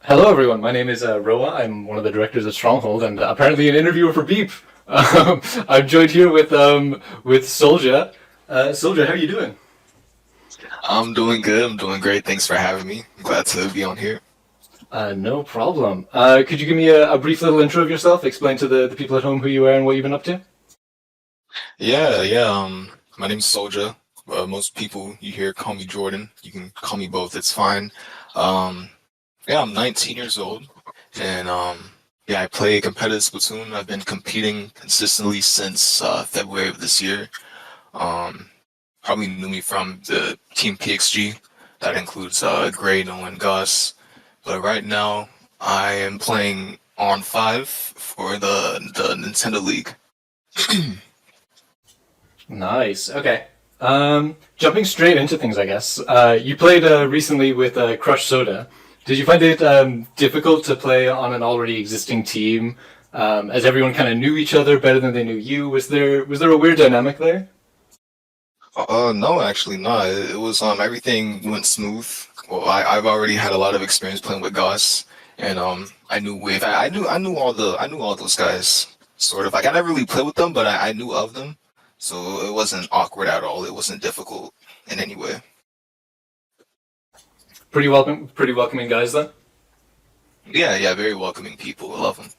Hello, everyone. My name is Roa. I'm one of the directors of Stronghold, and apparently an interviewer for Beep. I'm joined here with Soulja. Soulja, how are you doing? I'm doing good. I'm doing great. Thanks for having me. I'm glad to be on here. No problem. Could you give me a brief little intro of yourself? Explain to the people at home who you are and what you've been up to. Yeah. My name's Soldier. Most people you hear call me Jordan. You can call me both. It's fine. Um, yeah, I'm 19 years old, and yeah, I play competitive Splatoon. I've been competing consistently since February of this year. Um, Probably knew me from the Team PXG. That includes Gray, Nolan, Gus. But right now, I am playing on 5 for the Nintendo League. Nice. Okay. Jumping straight into things, I guess. You played recently with Crush Soda. Did you find it difficult to play on an already existing team, as everyone kind of knew each other better than they knew you? Was there a weird dynamic there? No, actually not. It was everything went smooth. Well, I've already had a lot of experience playing with Gus, and I knew Wave. I knew all those guys. Sort of like I never really played with them, but I knew of them, so it wasn't awkward at all. It wasn't difficult in any way. Pretty welcoming guys then. Yeah, very welcoming people. I love them.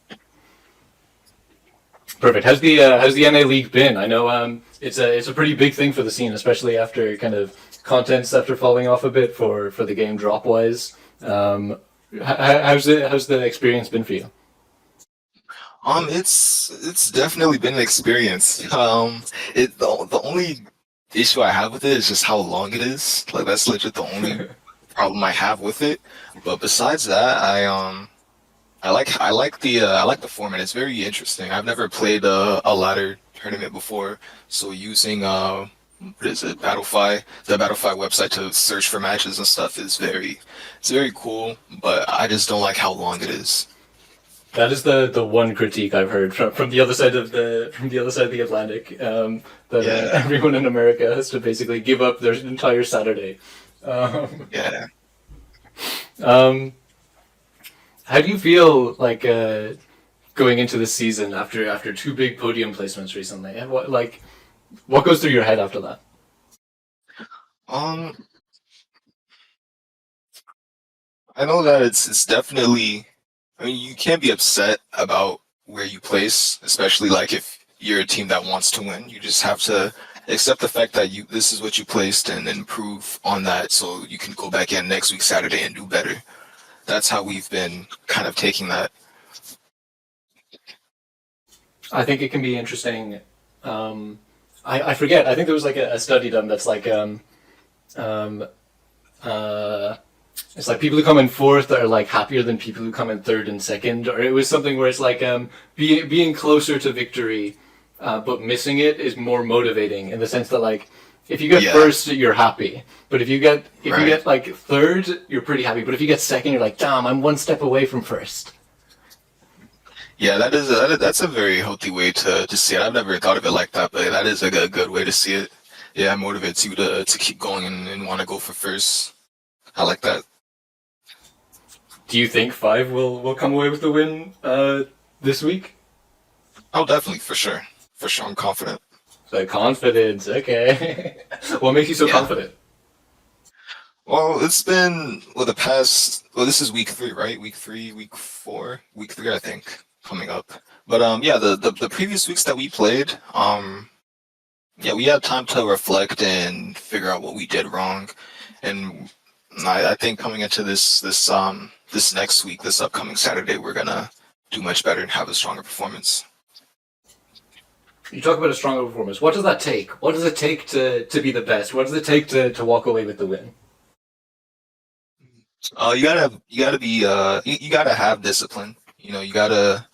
Perfect. How's the NA League been? I know it's a pretty big thing for the scene, especially after kind of contents after falling off a bit for the game drop wise. How's the experience been for you? It's definitely been an experience. The only issue I have with it is just how long it is. Like that's legit the only problem I have with it. But besides that, I like the format. It's very interesting. I've never played a ladder tournament before, so using what is it, Battlefy, the Battlefy website to search for matches and stuff is very cool. But I just don't like how long it is. That is the one critique I've heard from the other side of the Atlantic. That Yeah, everyone in America has to basically give up their entire Saturday. Um, yeah. um, how do you feel like going into the season after two big podium placements recently? And what goes through your head after that? Um, I know that it's definitely. I mean, you can't be upset about where you place, especially like if you're a team that wants to win. You just have to accept the fact that you this is what you placed and improve on that, so you can go back in next week Saturday and do better. That's how we've been kind of taking that. I think it can be interesting. I forget. I think there was like a study done that's like um, uh, it's like people who come in fourth are like happier than people who come in third and second, or it was something where it's like being closer to victory, but missing it is more motivating in the sense that like if you get Yeah, first, you're happy, but if you right. get like third, you're pretty happy, but if you get second, you're like, damn, I'm one step away from first. Yeah, that's a very healthy way to see it. I've never thought of it like that, but that is a good way to see it. Yeah, it motivates you to keep going and want to go for first. I like that. Do you think five will come away with the win this week? Oh, definitely, for sure. I'm confident. So confidence, okay. What makes you so Yeah. confident? Well, it's been well the past. Well, this is week 3, right? Week 3, week 4, week 3, I think, coming up. But yeah, the previous weeks that we played, yeah, we had time to reflect and figure out what we did wrong, and I think coming into this next week, this upcoming Saturday, we're gonna do much better and have a stronger performance. You talk about a stronger performance. What does that take? What does it take to be the best? What does it take to walk away with the win? You gotta be you gotta have discipline. You know, you gotta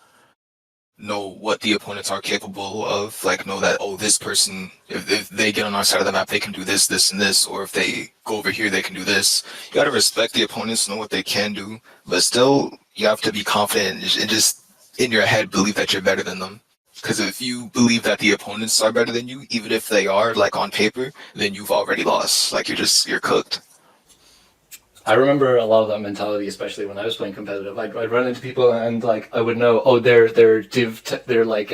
know what the opponents are capable of. Like know that this person, if they get on our side of the map, they can do this, this, and this, or if they go over here, they can do this. You gotta respect the opponents, know what they can do, but still you have to be confident and just in your head believe that you're better than them. Because if you believe that the opponents are better than you, even if they are like on paper, then you've already lost. Like you're cooked. I remember a lot of that mentality, especially when I was playing competitive. I'd run into people and like I would know, oh, they're like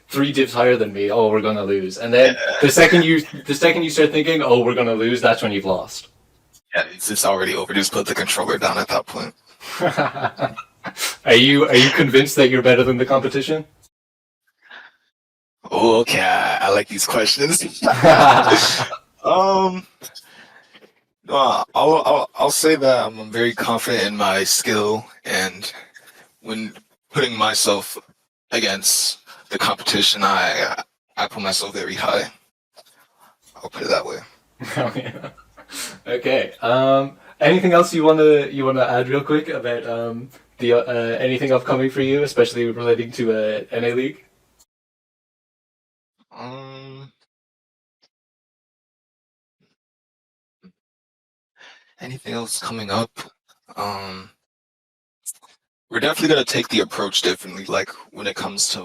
3 divs higher than me. Oh, we're gonna lose. And then Yeah, the second you start thinking, oh, we're gonna lose, that's when you've lost. yeah, it's already over. Just put the controller down at that point. Are you convinced that you're better than the competition? Oh, okay, I like these questions. um, I'll say that I'm very confident in my skill, and when putting myself against the competition, I put myself very high. I'll put it that way. Oh, yeah. Okay. Anything else you wanna add real quick about the anything upcoming for you, especially relating to NA League? Um, anything else coming up? Um, we're definitely gonna take the approach differently. Like when it comes to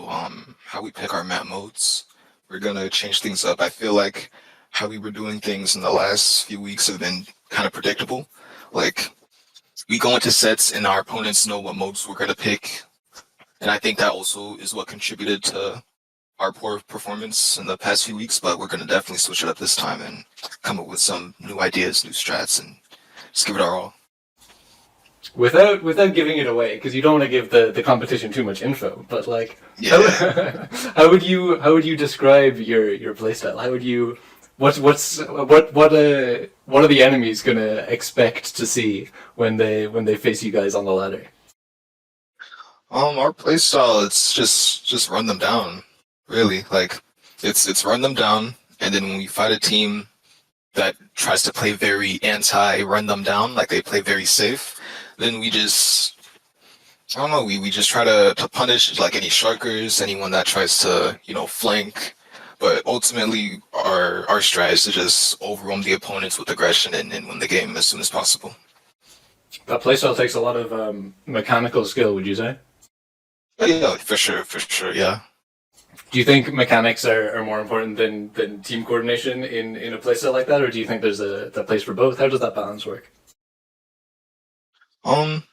how we pick our map modes, we're gonna change things up. I feel like how we were doing things in the last few weeks have been kind of predictable. Like we go into sets and our opponents know what modes we're gonna pick, and I think that also is what contributed to our poor performance in the past few weeks. But we're gonna definitely switch it up this time and come up with some new ideas, new strats, and just give it our all. Without giving it away, because you don't want to give the competition too much info. But like, Yeah. how would you describe your playstyle? How would you what are the enemies gonna expect to see when they face you guys on the ladder? Our play style, it's just run them down. Really, like it's run them down, and then when we fight a team that tries to play very anti run them down, like they play very safe, then we just I don't know, we just try to punish like any sharkers, anyone that tries to, flank. But ultimately our strat is to just overwhelm the opponents with aggression and win the game as soon as possible. That playstyle takes a lot of mechanical skill. Would you say? But yeah, for sure, yeah. Do you think mechanics are more important than team coordination in a playstyle like that, or do you think there's a place for both? How does that balance work? Um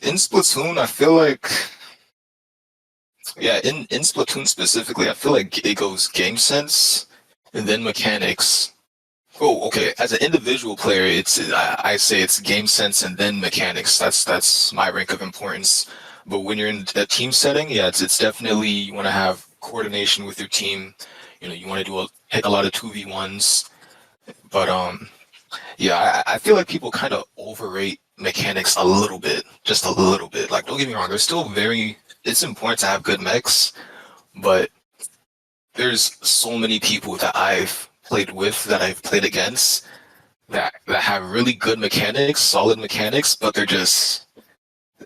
in Splatoon, I feel like yeah, in Splatoon specifically, I feel like it goes game sense and then mechanics. Oh, okay. As an individual player, I say it's game sense and then mechanics. That's my rank of importance. But when you're in a team setting, yeah, it's definitely you want to have coordination with your team. You want to pick a lot of 2v1s. But yeah, I feel like people kind of overrate mechanics a little bit, just a little bit. Like, don't get me wrong, there's still very. It's important to have good mechs, but there's so many people that I've played with, that I've played against, that have really good mechanics, solid mechanics, but they're just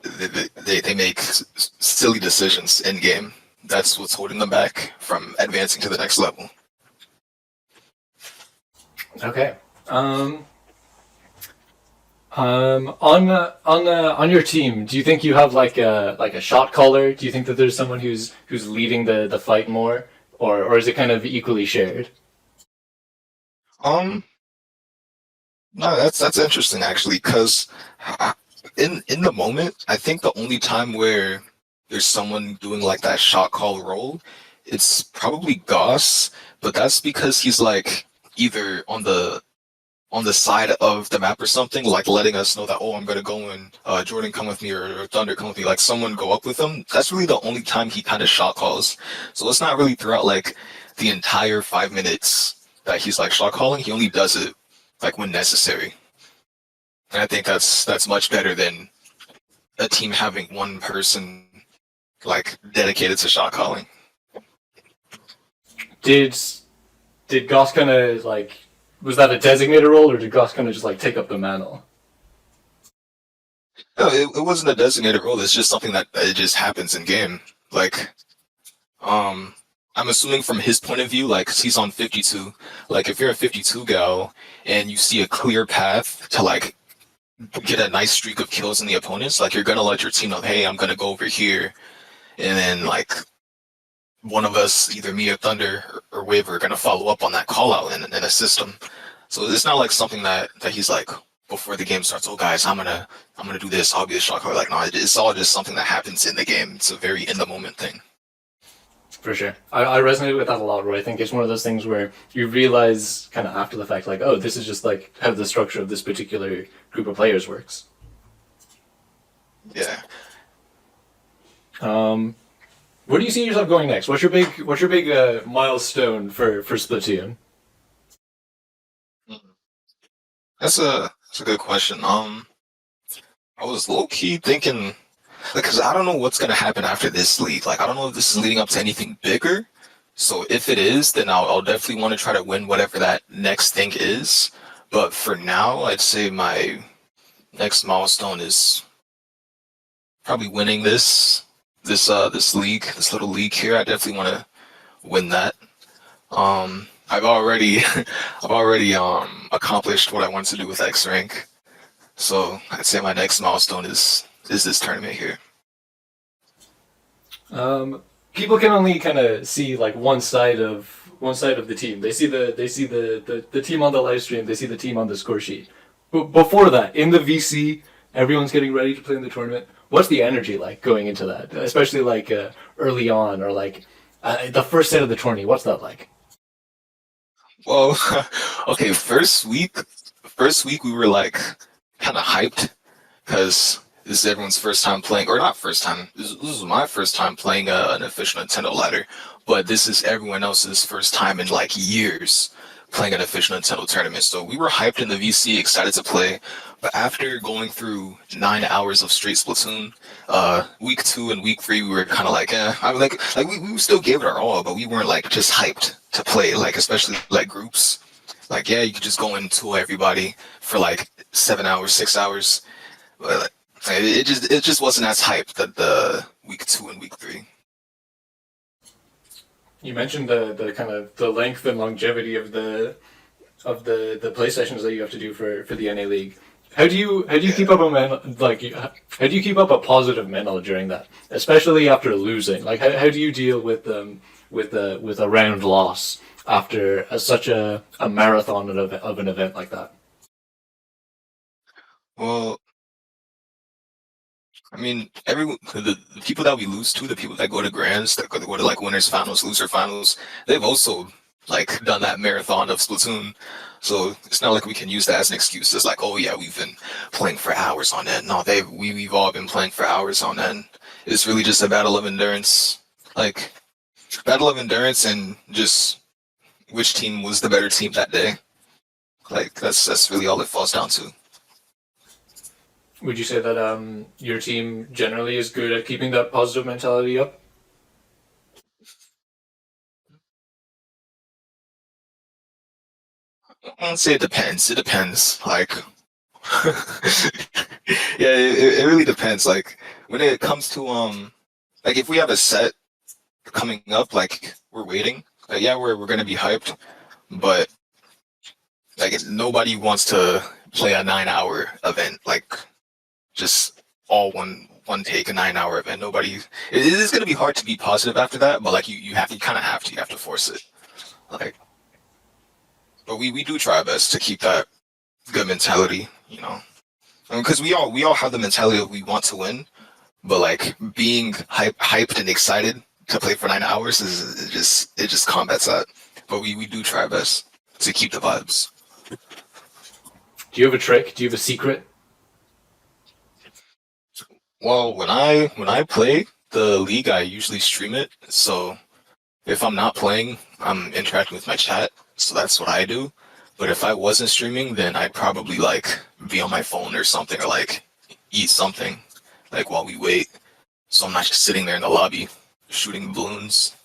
they make silly decisions in game. That's what's holding them back from advancing to the next level. Okay. On your team, do you think you have like a shot caller? Do you think that there's someone who's leading the fight more, or is it kind of equally shared? Um, no, that's interesting actually, because in the moment, I think the only time where there's someone doing like that shot call role, it's probably Goss, but that's because he's like either on the side of the map or something, like letting us know that, oh, I'm gonna go and Jordan come with me, or Thunder come with me, like someone go up with him. That's really the only time he kind of shot calls. So it's not really throughout like the entire 5 minutes that he's like shot calling. He only does it like when necessary. And I think that's much better than a team having one person like dedicated to shot calling. Did did Goss kind of like was that a designated role, or did Goss kind of just like take up the mantle? No, it wasn't a designated role. It's just something that it just happens in game. Like, um, I'm assuming from his point of view, like 'cause he's on 52. Like, if you're a 52 gal and you see a clear path to like get a nice streak of kills in the opponents, like you're gonna let your team know, hey, I'm gonna go over here, and then like one of us, either me or Thunder or Wave, are gonna follow up on that call out and assist them. So it's not like something that he's like before the game starts. Oh, guys, I'm gonna do this. I'll be a shot caller. Like, no, it's all just something that happens in the game. It's a very in the moment thing. For sure. I resonate with that a lot, where I think it's one of those things where you realize kind of after the fact, like, oh, this is just like how the structure of this particular group of players works. Yeah. Where do you see yourself going next? What's your big milestone for Splatoon? That's a good question. I was low key thinking, because I don't know what's gonna happen after this league. Like, I don't know if this is leading up to anything bigger. So if it is, then I'll definitely want to try to win whatever that next thing is. But for now, I'd say my next milestone is probably winning this league, this little league here. I definitely want to win that. I've already I've already accomplished what I wanted to do with X rank. So I'd say my next milestone is this tournament here. People can only kind of see like one side of the team. They see the team on the live stream. They see the team on the score sheet. But before that, in the VC, everyone's getting ready to play in the tournament. What's the energy like going into that, especially like early on or like the first set of the tourney? What's that like? Well, okay, first week we were like kind of hyped because this is everyone's first time playing, or not first time. This was my first time playing an official Nintendo ladder, but this is everyone else's first time in like years playing an official Nintendo tournament. So we were hyped in the VC, excited to play. But after going through 9 hours of straight Splatoon, week 2 and week 3, we were kind of like, I mean, like we still gave it our all, but we weren't like just hyped to play, like especially like groups. Like, yeah, you could just go into everybody for like 7 hours, 6 hours. But like, it just wasn't as hyped that the week 2 and week 3. You mentioned the kind of the length and longevity of the play sessions that you have to do for the NA League. How do you keep up how do you keep up a positive mental during that, especially after losing? Like how do you deal with a round loss after such a marathon of an event like that? Well, I mean, the people that we lose to, the people that go to grands, that go to like winners finals, loser finals, they've also like done that marathon of Splatoon. So it's not like we can use that as an excuse. It's like, oh yeah, we've been playing for hours on end. No, we've all been playing for hours on end. It's really just a battle of endurance, like battle of endurance, and just which team was the better team that day. Like that's really all it falls down to. Would you say that your team generally is good at keeping that positive mentality up? I'd say it depends. It depends. Like, yeah, it really depends. Like when it comes to like if we have a set coming up, like we're waiting. Like, yeah, we're gonna be hyped, but like nobody wants to play a 9 hour event. Like just all one take, a 9 hour event. Nobody. It is gonna be hard to be positive after that, but like you kind of have to. You have to force it. Like, but we do try our best to keep that good mentality. You know, because we all have the mentality of we want to win, but like being hyped and excited to play for 9 hours is it just combats that. But we do try our best to keep the vibes. Do you have a trick? Do you have a secret? Well, when I play the league, I usually stream it. So if I'm not playing, I'm interacting with my chat. So that's what I do. But if I wasn't streaming, then I'd probably like be on my phone or something, or like eat something, like while we wait. So I'm not just sitting there in the lobby shooting balloons.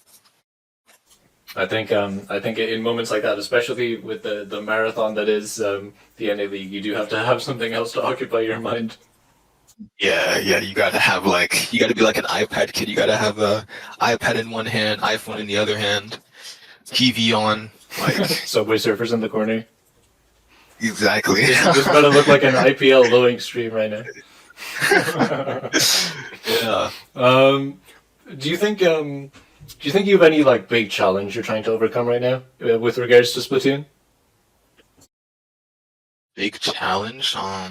I think in moments like that, especially with the marathon that is the NA League, you do have to have something else to occupy your mind. Yeah, yeah, you gotta be like an iPad kid. You gotta have a iPad in one hand, iPhone in the other hand, TV on. Like Subway Surfers in the corner. exactly. Just gotta look like an IPL lowing stream right now. Yeah. Do you think you have any like big challenge you're trying to overcome right now with regards to Splatoon? Big challenge. I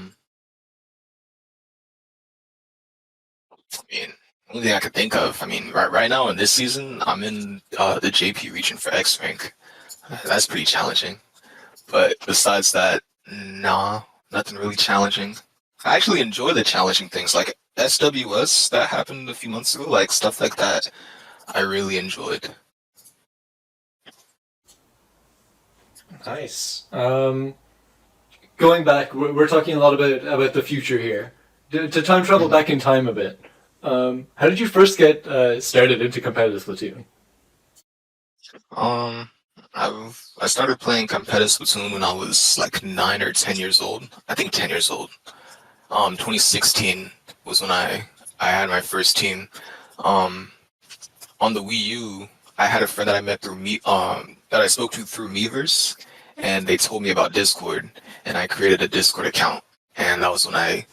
mean, only thing I could think of. I mean, right now in this season, I'm in the JP region for X rank. That's pretty challenging. But besides that, nah, nothing really challenging. I actually enjoy the challenging things like SWS that happened a few months ago, like stuff like that. I really enjoyed. Nice. Going back, we're talking a lot about the future here. To time travel Mhm. back in time a bit, how did you first get started into competitive Splatoon? Um, I started playing competitive Splatoon when I was like 9 or 10 years old. I think 10 years old. 2016 was when I had my first team. Um, on the Wii U, I had a friend that I met through me that I spoke to through Miiverse, and they told me about Discord, and I created a Discord account, and that was when I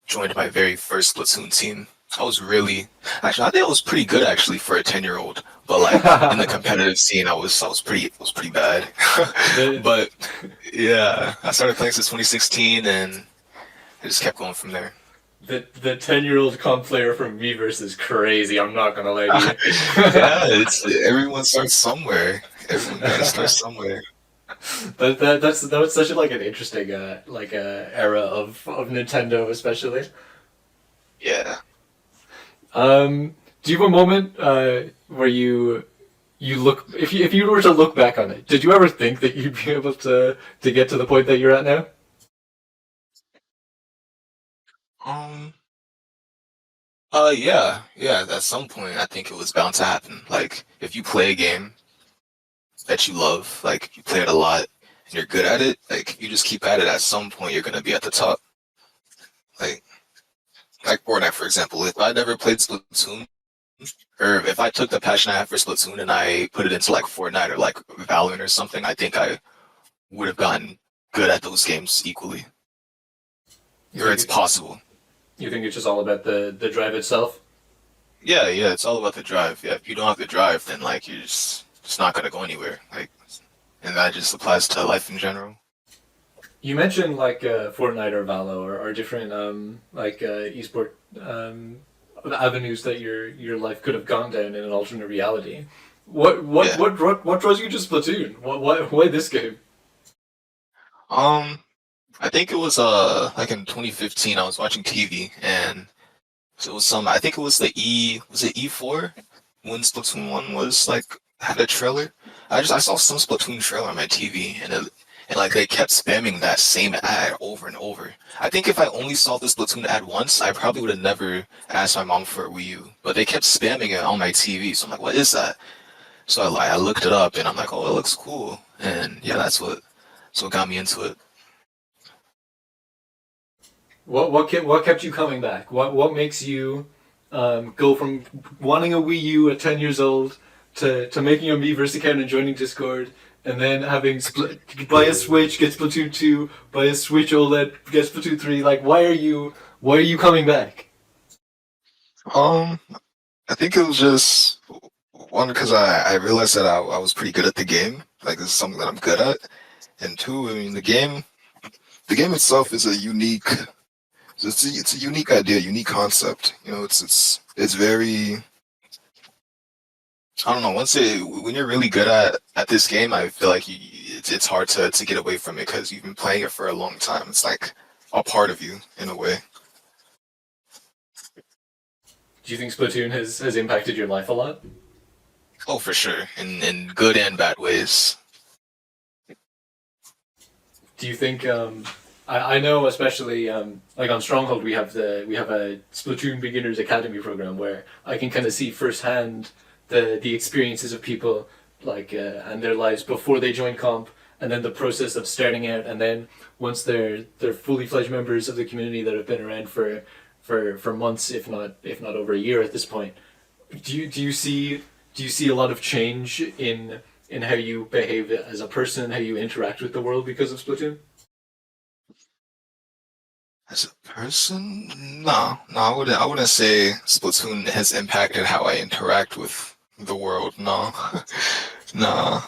joined my very first Splatoon team. I was really actually I think I was pretty good actually for a 10-year-old, but like in the competitive scene I was pretty bad. the But yeah, I started playing since 2016 and I just kept going from there. the 10-year-old comp player from Miiverse is crazy. I'm not gonna lie to you. Yeah, it's everyone starts somewhere. Everyone gotta start somewhere. That was such a, like an interesting era of Nintendo, especially. Yeah. Do you have a moment where you look if you were to look back on it, did you ever think that you'd be able to get to the point that you're at now? Um. Yeah, yeah. At some point, I think it was bound to happen. Like, if you play a game that you love, like you play it a lot, and you're good at it, like you just keep at it. At some point, you're gonna be at the top. Like, like Fortnite, for example. If I never played Splatoon, or if I took the passion I have for Splatoon and I put it into like Fortnite or like Valorant or something, I think I would have gotten good at those games equally. You Or think it's possible. you think it's just all about the drive itself? Yeah, yeah, it's all about the drive. Yeah, if you don't have the drive, then like you're just not gonna go anywhere. Like, and that just applies to life in general. You mentioned like Fortnite or Valo or different esport avenues that your life could have gone down in an alternate reality. Yeah. What draws you to Splatoon? Why this game? Um, I think it was like in 2015 I was watching TV and it was some I think it was the was it E4 when Splatoon 1 was like had a trailer. I saw some Splatoon trailer on my TV and like they kept spamming that same ad over and over. I think if I only saw this Splatoon ad once, I probably would have never asked my mom for a Wii U. But they kept spamming it on my TV, so I'm like, what is that? So I looked it up and I'm like, oh, it looks cool. And yeah, that's what got me into it. What kept you coming back? What makes you go from wanting a Wii U at 10 years old to making a Miiverse account and joining Discord, and then having buy a Switch, get Splatoon 2, buy a Switch OLED, get Splatoon 3? Like, why are you coming back? Um, I think it was just one because I realized that I was pretty good at the game. Like this is something that I'm good at, and two, I mean the game itself is a unique. It's a unique idea, unique concept. You know, it's very. I don't know. When you're really good at this game, I feel like it's hard to get away from it because you've been playing it for a long time. It's like a part of you in a way. Do you think Splatoon has impacted your life a lot? Oh, for sure, in good and bad ways. Do you think I know especially like on Stronghold we have a Splatoon Beginners Academy program where I can kind of see firsthand the experiences of people like and their lives before they join comp, and then the process of starting out, and then once they're fully fledged members of the community that have been around for months, if not over a year at this point. Do you see a lot of change in how you behave as a person, how you interact with the world because of Splatoon? As a person, no, no, I wouldn't say Splatoon has impacted how I interact with the world. No, no.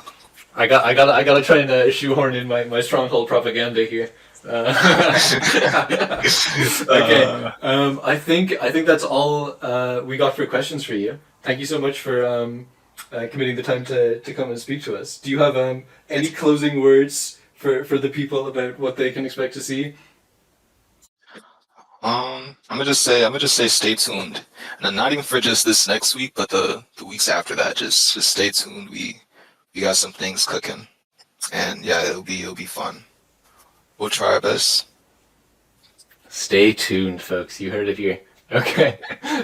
I gotta try and shoehorn in my stronghold propaganda here. Okay. I think that's all we got for questions for you. Thank you so much for committing the time to come and speak to us. Do you have any closing words for the people about what they can expect to see? I'm gonna just say stay tuned. And not even for just this next week, but the weeks after that. Just stay tuned. We got some things cooking. And yeah, it'll be fun. We'll try our best. Stay tuned, folks. You heard it here. Okay.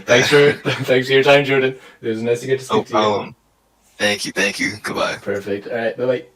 Thanks for your time, Jordan. It was nice to get to No speak to you. problem. Thank you. Goodbye. Perfect. All right. Bye bye.